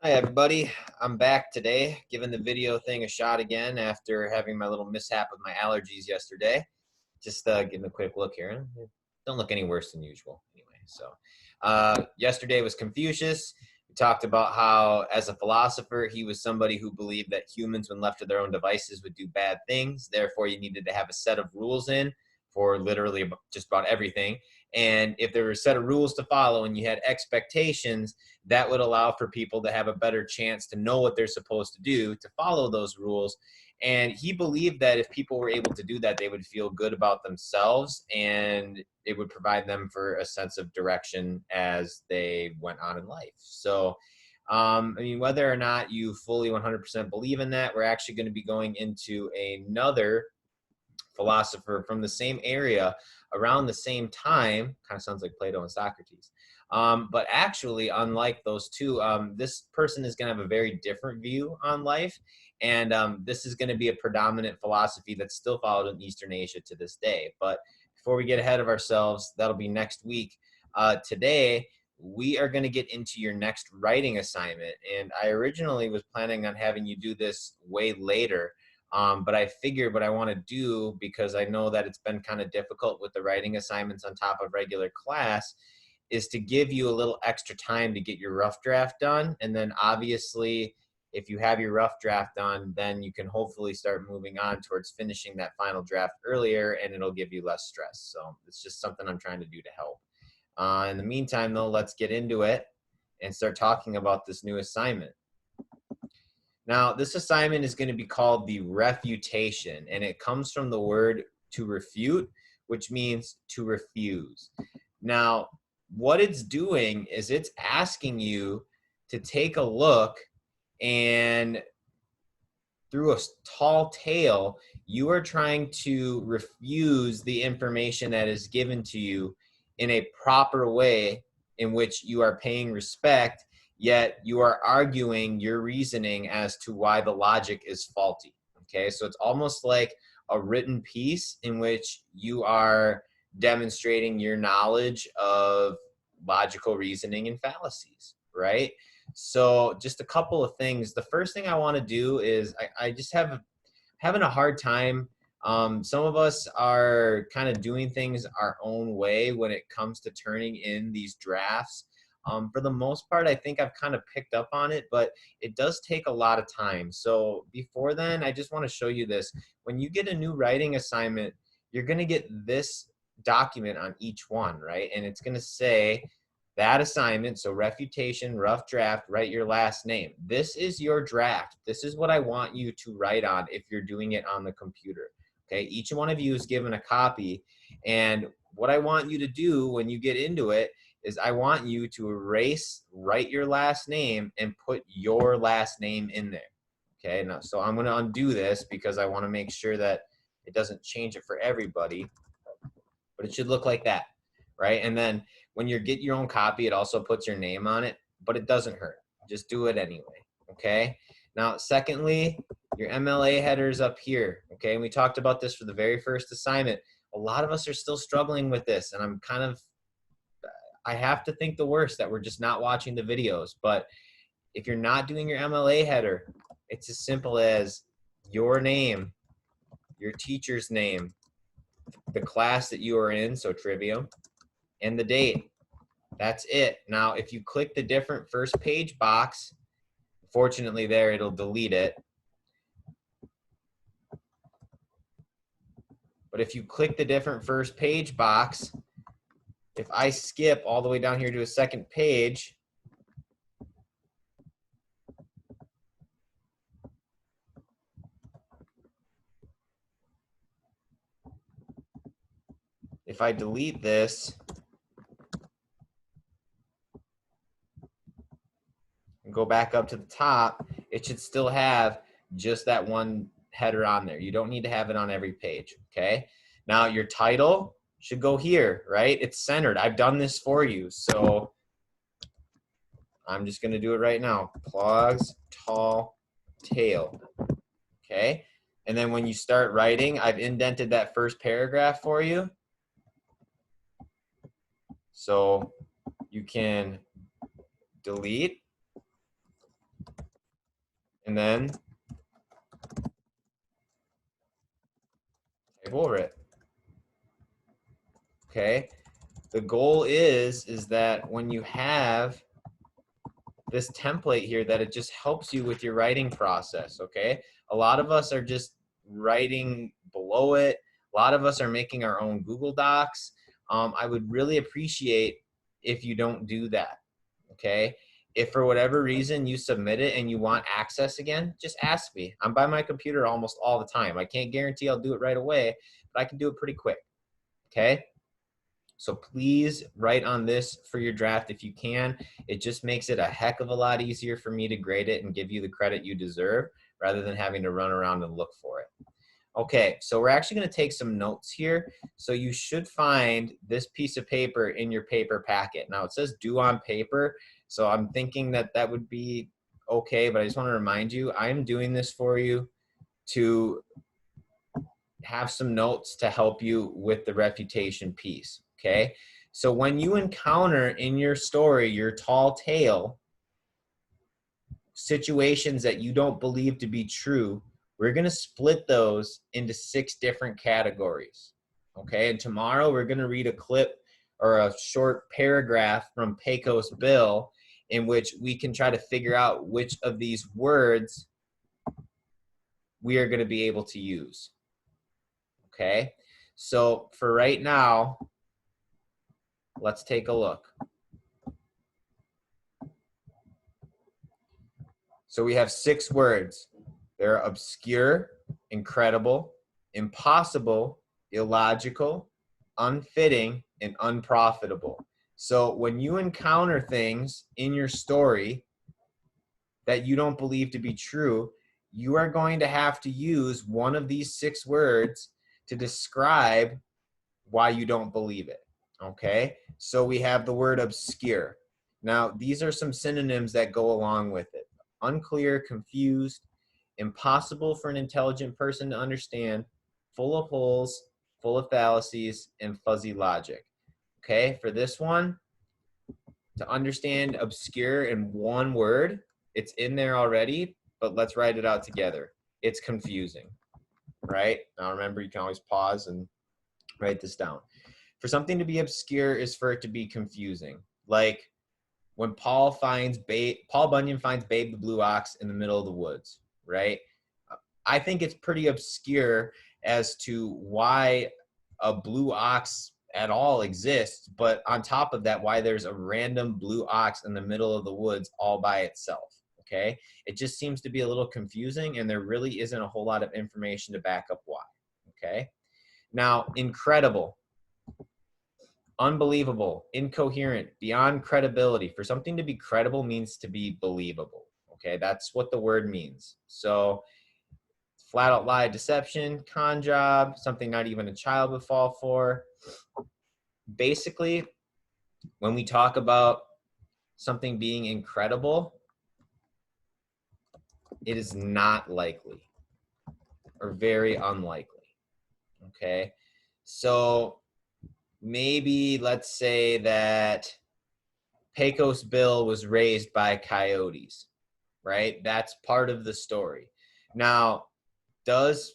Hi everybody, I'm back today, giving the video thing a shot again after having my little mishap with my allergies yesterday. Just giving a quick look here. Don't look any worse than usual anyway. So yesterday was Confucius. We talked about how, as a philosopher, he was somebody who believed that humans, when left to their own devices, would do bad things. Therefore, you needed to have a set of rules in for literally just about everything. And if there were a set of rules to follow and you had expectations, that would allow for people to have a better chance to know what they're supposed to do, to follow those rules. And he believed that if people were able to do that, they would feel good about themselves and it would provide them for a sense of direction as they went on in life. So, I mean, whether or not you fully 100% believe in that, we're actually going to be going into another philosopher from the same area around the same time. Kind of sounds like Plato and Socrates. But actually, unlike those two, this person is going to have a very different view on life. And this is going to be a predominant philosophy that's still followed in Eastern Asia to this day. But before we get ahead of ourselves, that'll be next week. Today, we are going to get into your next writing assignment. And I originally was planning on having you do this way later. But I figured what I want to do, because I know that it's been kind of difficult with the writing assignments on top of regular class, is to give you a little extra time to get your rough draft done. And then obviously, if you have your rough draft done, then you can hopefully start moving on towards finishing that final draft earlier, and it'll give you less stress. So it's just something I'm trying to do to help. In the meantime, though, let's get into it and start talking about this new assignment. Now, this assignment is going to be called the refutation, and it comes from the word to refute, which means to refuse. Now, what it's doing is it's asking you to take a look, and through a tall tale, you are trying to refuse the information that is given to you in a proper way in which you are paying respect, yet you are arguing your reasoning as to why the logic is faulty. Okay, so it's almost like a written piece in which you are demonstrating your knowledge of logical reasoning and fallacies, right? So just a couple of things. The first thing I want to do is I just having a hard time. Some of us are kind of doing things our own way when it comes to turning in these drafts. For the most part, I think I've kind of picked up on it, but it does take a lot of time. So before then, I just want to show you this. When you get a new writing assignment, you're going to get this document on each one, right? And it's going to say that assignment, so refutation, rough draft, write your last name. This is your draft. This is what I want you to write on if you're doing it on the computer. Okay, each one of you is given a copy, and what I want you to do when you get into it is I want you to erase, write your last name, and put your last name in there. Okay, now, so I'm going to undo this because I want to make sure that it doesn't change it for everybody, but it should look like that, right? And then when you get your own copy, it also puts your name on it, but it doesn't hurt. Just do it anyway, okay? Now, secondly, your MLA header's up here, okay? And we talked about this for the very first assignment. A lot of us are still struggling with this, and I have to think the worst, that we're just not watching the videos. But if you're not doing your MLA header, it's as simple as your name, your teacher's name, the class that you are in, so Trivium, and the date. That's it. Now, if you click the different first page box, fortunately there, it'll delete it. But if you click the different first page box, if I skip all the way down here to a second page, if I delete this and go back up to the top, it should still have just that one header on there. You don't need to have it on every page, okay? Now, your title should go here, right? It's centered. I've done this for you, so I'm just going to do it right now. Clogs, tall, tale, okay? And then when you start writing, I've indented that first paragraph for you. So you can delete and then type over it. Okay, the goal is that when you have this template here, that it just helps you with your writing process. Okay, a lot of us are just writing below it. A lot of us are making our own Google Docs. I would really appreciate if you don't do that. Okay, if for whatever reason you submit it and you want access again, just ask me. I'm by my computer almost all the time. I can't guarantee I'll do it right away, but I can do it pretty quick. Okay, so please write on this for your draft if you can. It just makes it a heck of a lot easier for me to grade it and give you the credit you deserve rather than having to run around and look for it. Okay, so we're actually going to take some notes here. So you should find this piece of paper in your paper packet. Now it says due on paper, so I'm thinking that that would be okay, but I just want to remind you, I'm doing this for you to have some notes to help you with the refutation piece, okay? So when you encounter in your story, your tall tale, situations that you don't believe to be true, we're going to split those into 6 different categories. Okay, and tomorrow we're going to read a clip or a short paragraph from Pecos Bill in which we can try to figure out which of these words we are going to be able to use. Okay, so for right now, let's take a look. So we have 6 words. They're obscure, incredible, impossible, illogical, unfitting, and unprofitable. So when you encounter things in your story that you don't believe to be true, you are going to have to use one of these 6 words to describe why you don't believe it. Okay, so we have the word obscure. Now, these are some synonyms that go along with it: unclear, confused, impossible for an intelligent person to understand, full of holes, full of fallacies, and fuzzy logic. Okay, for this one, to understand obscure in one word, it's in there already, but let's write it out together. It's confusing, right? Now remember, you can always pause and write this down. For something to be obscure is for it to be confusing. Like when Paul Bunyan finds Babe the Blue Ox in the middle of the woods, right? I think it's pretty obscure as to why a blue ox at all exists, but on top of that, why there's a random blue ox in the middle of the woods all by itself. Okay, it just seems to be a little confusing, and there really isn't a whole lot of information to back up why. Okay, now incredible, unbelievable, incoherent, beyond credibility. For something to be credible means to be believable. Okay, that's what the word means. So flat out lie, deception, con job, something not even a child would fall for. Basically, when we talk about something being incredible, it is not likely or very unlikely. Okay, so maybe let's say that Pecos Bill was raised by coyotes, right? That's part of the story. Now, does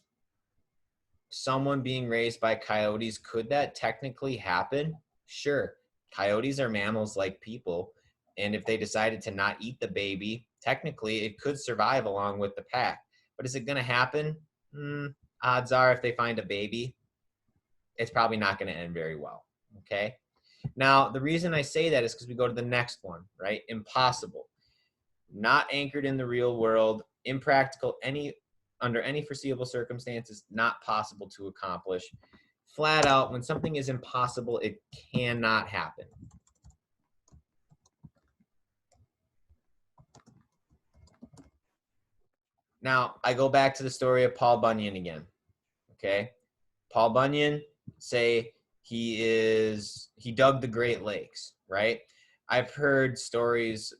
someone being raised by coyotes, could that technically happen? Sure. Coyotes are mammals like people, and if they decided to not eat the baby, technically it could survive along with the pack. But is it going to happen? Odds are, if they find a baby, it's probably not going to end very well. Okay. Now, the reason I say that is because we go to the next one, right? Impossible. Not anchored in the real world, impractical under any foreseeable circumstances, not possible to accomplish. Flat out, when something is impossible, it cannot happen. Now, I go back to the story of Paul Bunyan again. Okay? Paul Bunyan, say he dug the Great Lakes, right? I've heard stories,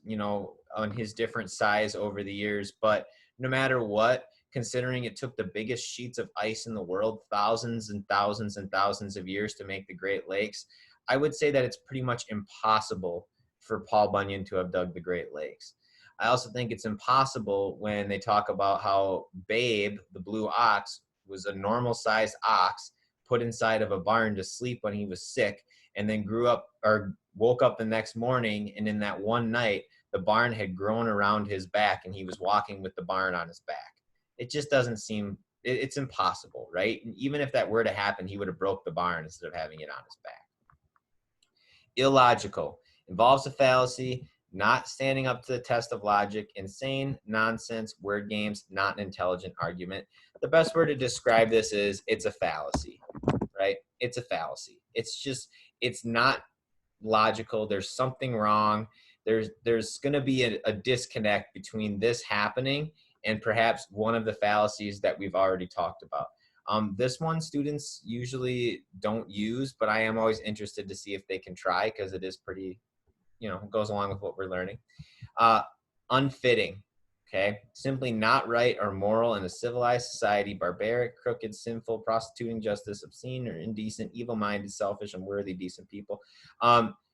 on his different size over the years, but no matter what, considering it took the biggest sheets of ice in the world thousands and thousands and thousands of years to make the Great Lakes, I would say that it's pretty much impossible for Paul Bunyan to have dug the Great Lakes. I also think it's impossible when they talk about how Babe, the blue ox, was a normal sized ox put inside of a barn to sleep when he was sick, and then grew up or woke up the next morning, and in that one night the barn had grown around his back and he was walking with the barn on his back. It just doesn't seem, it's impossible, right? And even if that were to happen, he would have broke the barn instead of having it on his back. Illogical, involves a fallacy, not standing up to the test of logic, insane, nonsense, word games, not an intelligent argument. The best word to describe this is it's a fallacy, right? It's a fallacy. It's just, it's not logical. There's something wrong. There's going to be a disconnect between this happening and perhaps one of the fallacies that we've already talked about. This one students usually don't use, but I am always interested to see if they can try, because it is pretty, you know, goes along with what we're learning. Unfitting, okay? Simply not right or moral in a civilized society, barbaric, crooked, sinful, prostituting justice, obscene or indecent, evil-minded, selfish, unworthy, decent people.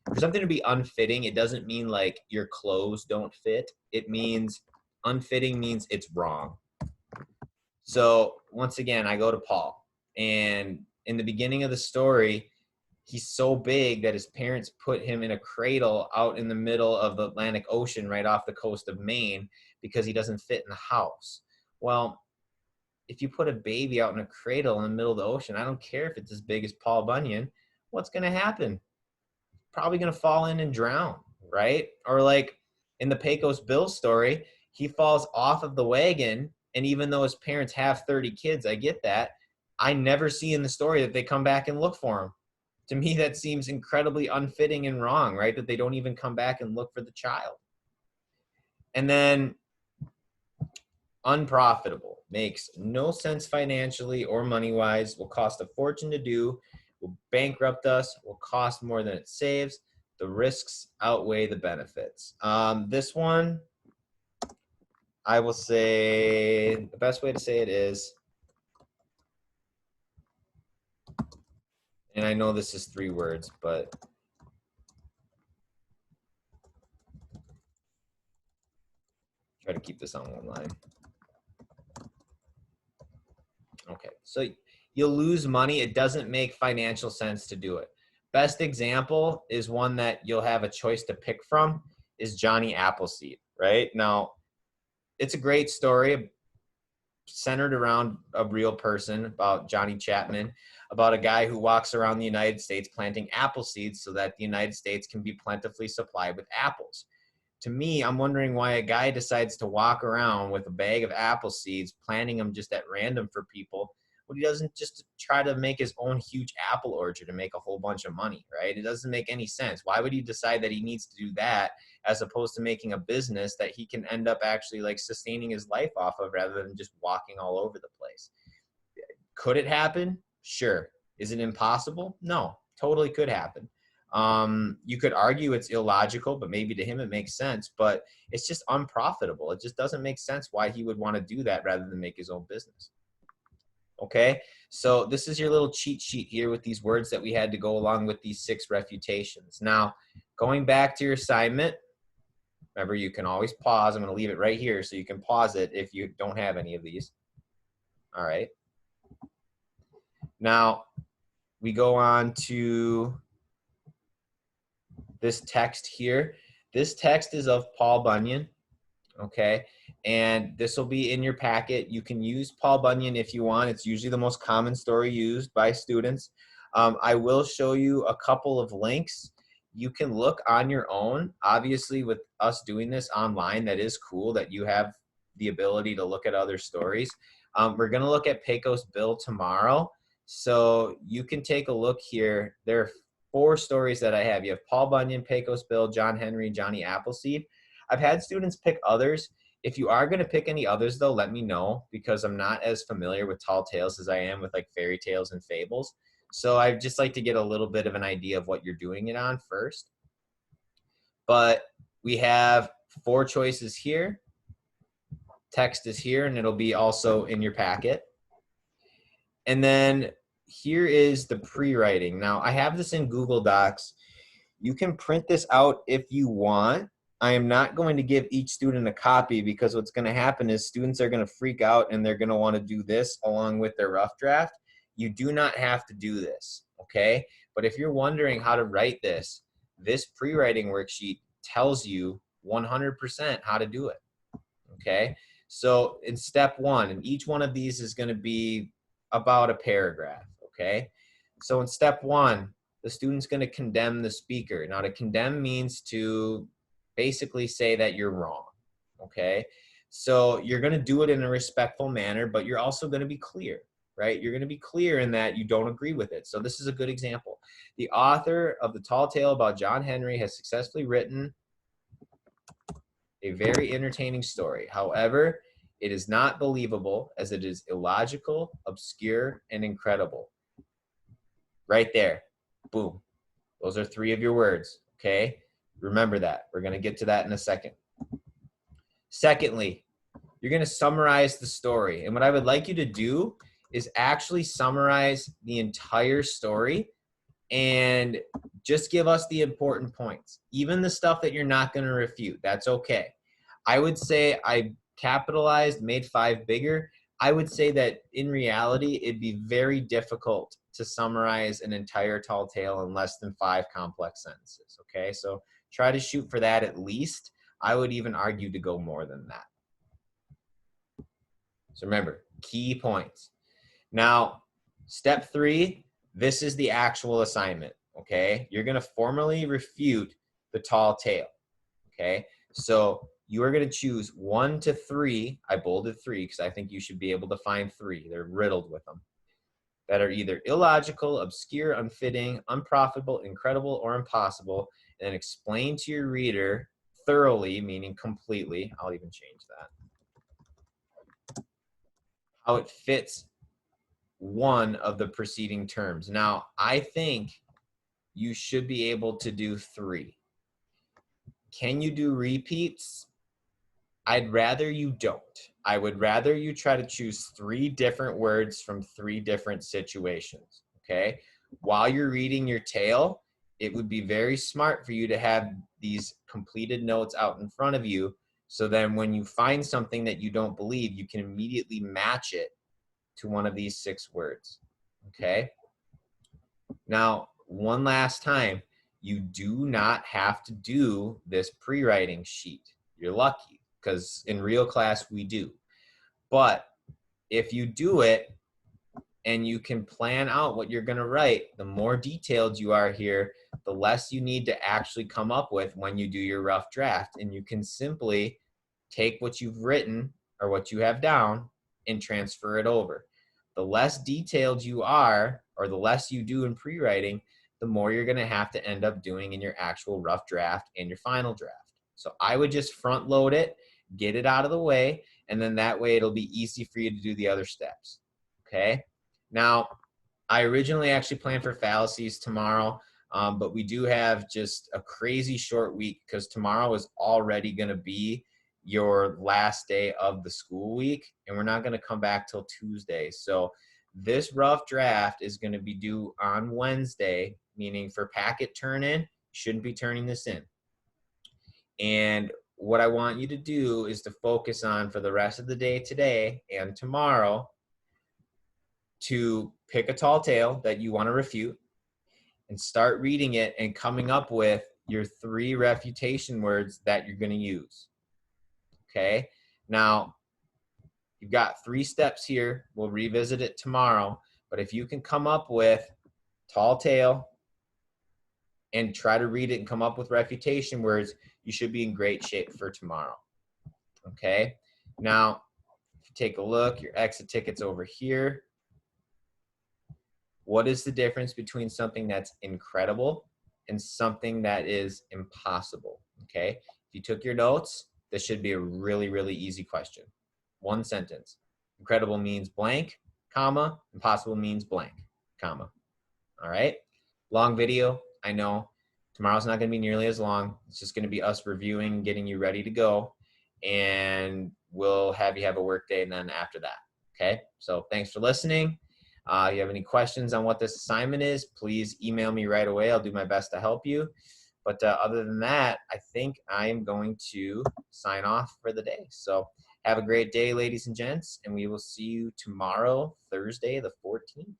For something to be unfitting, it doesn't mean like your clothes don't fit. It means unfitting means it's wrong. So once again, I go to Paul, and in the beginning of the story, he's so big that his parents put him in a cradle out in the middle of the Atlantic Ocean right off the coast of Maine because he doesn't fit in the house. Well, if you put a baby out in a cradle in the middle of the ocean, I don't care if it's as big as Paul Bunyan, what's going to happen? Probably going to fall in and drown, right? Or like in the Pecos Bill story, he falls off of the wagon, and even though his parents have 30 kids, I get that, I never see in the story that they come back and look for him. To me, that seems incredibly unfitting and wrong, right? That they don't even come back and look for the child. And then unprofitable, makes no sense financially or money-wise, will cost a fortune to do, will bankrupt us, will cost more than it saves. The risks outweigh the benefits. This one, I will say, the best way to say it is, and I know this is 3 words, but try to keep this on one line. Okay, so you'll lose money. It doesn't make financial sense to do it. Best example is one that you'll have a choice to pick from is Johnny Appleseed, right? Now, it's a great story centered around a real person about Johnny Chapman, about a guy who walks around the United States planting apple seeds so that the United States can be plentifully supplied with apples. To me, I'm wondering why a guy decides to walk around with a bag of apple seeds, planting them just at random for people, when he doesn't just try to make his own huge apple orchard and make a whole bunch of money, right? It doesn't make any sense. Why would he decide that he needs to do that as opposed to making a business that he can end up actually like sustaining his life off of rather than just walking all over the place? Could it happen? Sure. Is it impossible? No, totally could happen. You could argue it's illogical, but maybe to him it makes sense, but it's just unprofitable. It just doesn't make sense why he would want to do that rather than make his own business. Okay, so this is your little cheat sheet here with these words that we had to go along with these 6 refutations. Now, going back to your assignment, remember you can always pause. I'm going to leave it right here so you can pause it if you don't have any of these. All right. Now, we go on to this text here. This text is of Paul Bunyan, okay? And this will be in your packet. You can use Paul Bunyan if you want. It's usually the most common story used by students. I will show you a couple of links. You can look on your own. Obviously, with us doing this online, that is cool that you have the ability to look at other stories. We're going to look at Pecos Bill tomorrow. So you can take a look here. There are 4 stories that I have. You have Paul Bunyan, Pecos Bill, John Henry, Johnny Appleseed. I've had students pick others. If you are going to pick any others, though, let me know, because I'm not as familiar with tall tales as I am with like fairy tales and fables. So I'd just like to get a little bit of an idea of what you're doing it on first. But we have 4 choices here. Text is here, and it'll be also in your packet. And then here is the pre-writing. Now, I have this in Google Docs. You can print this out if you want. I am not going to give each student a copy, because what's going to happen is students are going to freak out and they're going to want to do this along with their rough draft. You do not have to do this, okay? But if you're wondering how to write this pre-writing worksheet tells you 100% how to do it, okay? So in step one, and each one of these is going to be about a paragraph, okay? So in step one, the student's going to condemn the speaker. Now, to condemn means to basically say that you're wrong, okay? So you're going to do it in a respectful manner, but you're also going to be clear, right? You're going to be clear in that you don't agree with it. So this is a good example. The author of The Tall Tale About John Henry has successfully written a very entertaining story. However, it is not believable, as it is illogical, obscure, and incredible. Right there. Boom. Those are 3 of your words, okay? Remember that. We're going to get to that in a second. Secondly, you're going to summarize the story. And what I would like you to do is actually summarize the entire story and just give us the important points. Even the stuff that you're not going to refute, that's okay. I would say I capitalized, made 5 bigger. I would say that in reality, it'd be very difficult to summarize an entire tall tale in less than 5 complex sentences, okay? So try to shoot for that at least. I would even argue to go more than that. So remember, key points. Now, step 3, this is the actual assignment, okay? You're gonna formally refute the tall tale, okay? So you are gonna choose 1 to 3, I bolded 3 because I think you should be able to find 3, they're riddled with them, that are either illogical, obscure, unfitting, unprofitable, incredible, or impossible, and then explain to your reader thoroughly, meaning completely, I'll even change that, how it fits one of the preceding terms. Now, I think you should be able to do 3. Can you do repeats? I'd rather you don't. I would rather you try to choose 3 different words from 3 different situations, okay? While you're reading your tale, it would be very smart for you to have these completed notes out in front of you, so then when you find something that you don't believe, you can immediately match it to one of these 6 words, okay? Now, one last time, you do not have to do this pre-writing sheet. You're lucky, because in real class we do. But if you do it and you can plan out what you're going to write, the more detailed you are here, the less you need to actually come up with when you do your rough draft. And you can simply take what you've written or what you have down and transfer it over. The less detailed you are, or the less you do in pre-writing, the more you're going to have to end up doing in your actual rough draft and your final draft. So I would just front load it, get it out of the way, and then that way it'll be easy for you to do the other steps, okay? Now, I originally actually planned for fallacies tomorrow, but we do have just a crazy short week because tomorrow is already going to be your last day of the school week, and we're not going to come back till Tuesday. So this rough draft is going to be due on Wednesday, meaning for packet turn in, you shouldn't be turning this in. And what I want you to do is to focus on for the rest of the day today and tomorrow to pick a tall tale that you want to refute and start reading it and coming up with your 3 refutation words that you're going to use. Okay? Now, you've got 3 steps here. We'll revisit it tomorrow. But if you can come up with tall tale and try to read it and come up with refutation words, you should be in great shape for tomorrow. Okay? Now, if you take a look, your exit ticket's over here. What is the difference between something that's incredible and something that is impossible? Okay? If you took your notes, this should be a really, really easy question. 1 sentence. Incredible means blank, comma. Impossible means blank, comma. All right? Long video, I know. Tomorrow's not going to be nearly as long. It's just going to be us reviewing, getting you ready to go, and we'll have you have a work day and then after that. Okay? So thanks for listening. If you have any questions on what this assignment is, please email me right away. I'll do my best to help you. But other than that, I think I am going to sign off for the day. So have a great day, ladies and gents, and we will see you tomorrow, Thursday, the 14th.